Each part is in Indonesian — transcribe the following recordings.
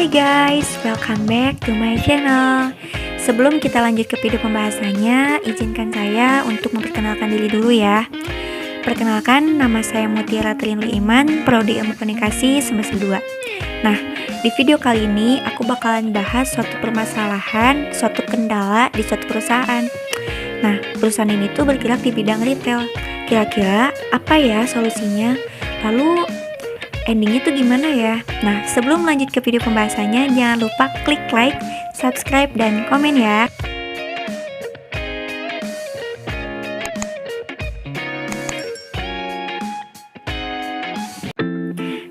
Hai guys, welcome back to my channel. Sebelum kita lanjut ke video pembahasannya, izinkan saya untuk memperkenalkan diri dulu ya. Perkenalkan, nama saya Mutiara Trinli Iman, Prodi Ilmu Komunikasi semester 2. Nah, di video kali ini aku bakalan bahas suatu permasalahan, suatu kendala di suatu perusahaan. Nah, perusahaan ini tuh bergerak di bidang retail. Kira-kira apa ya solusinya? Lalu endingnya tuh gimana ya? Nah, sebelum lanjut ke video pembahasannya, jangan lupa klik like, subscribe, dan komen ya.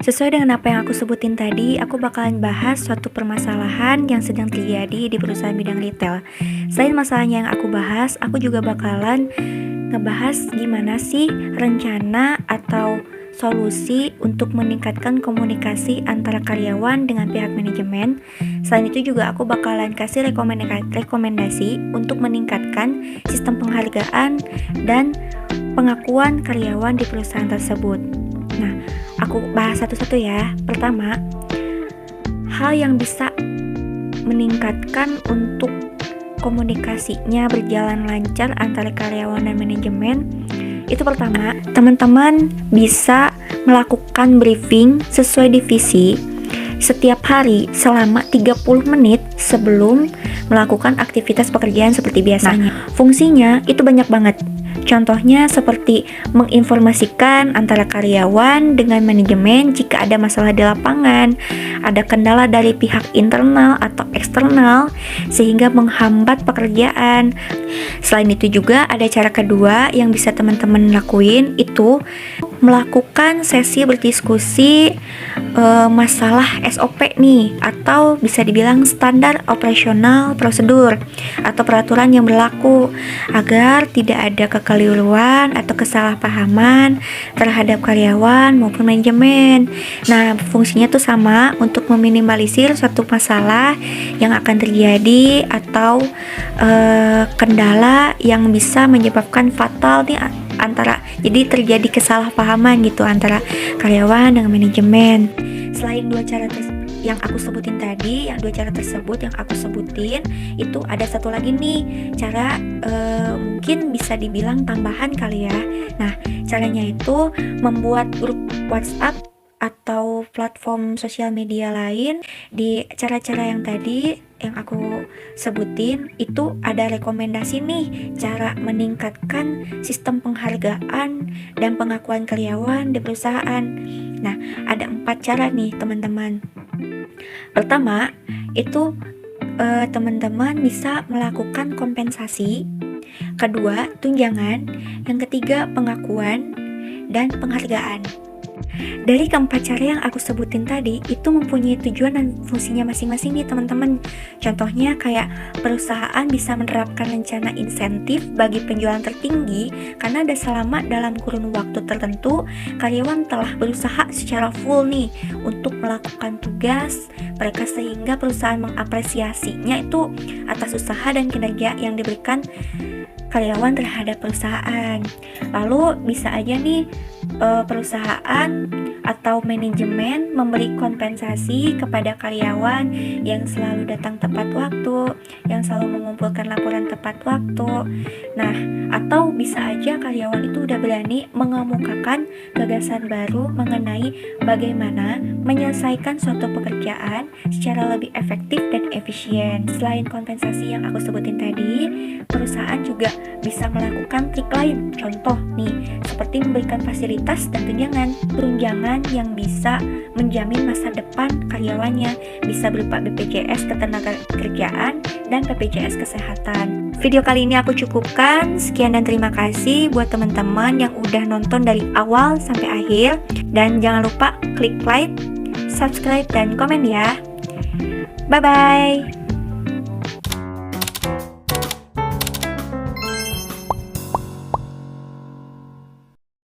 Sesuai dengan apa yang aku sebutin tadi, aku bakalan bahas suatu permasalahan yang sedang terjadi di perusahaan bidang retail. Selain masalahnya yang aku bahas, aku juga bakalan ngebahas gimana sih rencana atau solusi untuk meningkatkan komunikasi antara karyawan dengan pihak manajemen. Selain itu juga aku bakalan kasih rekomendasi untuk meningkatkan sistem penghargaan dan pengakuan karyawan di perusahaan tersebut. Nah, aku bahas satu-satu ya. Pertama, hal yang bisa meningkatkan untuk komunikasinya berjalan lancar antara karyawan dan manajemen. Itu pertama, teman-teman bisa melakukan briefing sesuai divisi setiap hari selama 30 menit sebelum melakukan aktivitas pekerjaan seperti biasanya. Nah, fungsinya itu banyak banget. Contohnya seperti menginformasikan antara karyawan dengan manajemen jika ada masalah di lapangan, ada kendala dari pihak internal atau eksternal sehingga menghambat pekerjaan. Selain itu juga ada cara kedua yang bisa teman-teman lakuin, itu melakukan sesi berdiskusi masalah SOP nih, atau bisa dibilang standar operasional prosedur atau peraturan yang berlaku agar tidak ada kekeliruan atau kesalahpahaman terhadap karyawan maupun manajemen. Nah, fungsinya tuh sama untuk meminimalisir suatu masalah yang akan terjadi atau kendala yang bisa menyebabkan fatal nih jadi terjadi kesalahpahaman gitu antara karyawan dengan manajemen. Selain dua cara yang aku sebutin tadi, dua cara tersebut yang aku sebutin, itu ada satu lagi nih cara mungkin bisa dibilang tambahan kali ya. Nah, caranya itu membuat grup WhatsApp atau platform sosial media lain. Di cara-cara yang tadi yang aku sebutin itu ada rekomendasi nih cara meningkatkan sistem penghargaan dan pengakuan karyawan di perusahaan. Nah, ada 4 cara nih teman-teman. Pertama, itu teman-teman bisa melakukan kompensasi. Kedua, tunjangan. Yang ketiga, pengakuan dan penghargaan. Dari keempat cara yang aku sebutin tadi, itu mempunyai tujuan dan fungsinya masing-masing nih teman-teman. Contohnya kayak perusahaan bisa menerapkan rencana insentif bagi penjualan tertinggi karena ada selama dalam kurun waktu tertentu karyawan telah berusaha secara full nih untuk melakukan tugas mereka, sehingga perusahaan mengapresiasinya itu atas usaha dan kinerja yang diberikan karyawan terhadap perusahaan. Lalu bisa aja nih perusahaan atau manajemen memberi kompensasi kepada karyawan yang selalu datang tepat waktu, yang selalu mengumpulkan laporan tepat waktu. Nah, atau bisa aja karyawan itu udah berani mengemukakan gagasan baru mengenai bagaimana menyelesaikan suatu pekerjaan secara lebih efektif dan efisien. Selain kompensasi yang aku sebutin tadi, perusahaan juga bisa melakukan trik lain. Contoh nih, seperti memberikan fasilitas dan tunjangan yang bisa menjamin masa depan karyawannya, bisa berupa BPJS Ketenagakerjaan dan BPJS Kesehatan. Video kali ini aku cukupkan. Sekian dan terima kasih buat teman-teman yang udah nonton dari awal sampai akhir, dan jangan lupa klik like, subscribe, dan komen ya. Bye bye.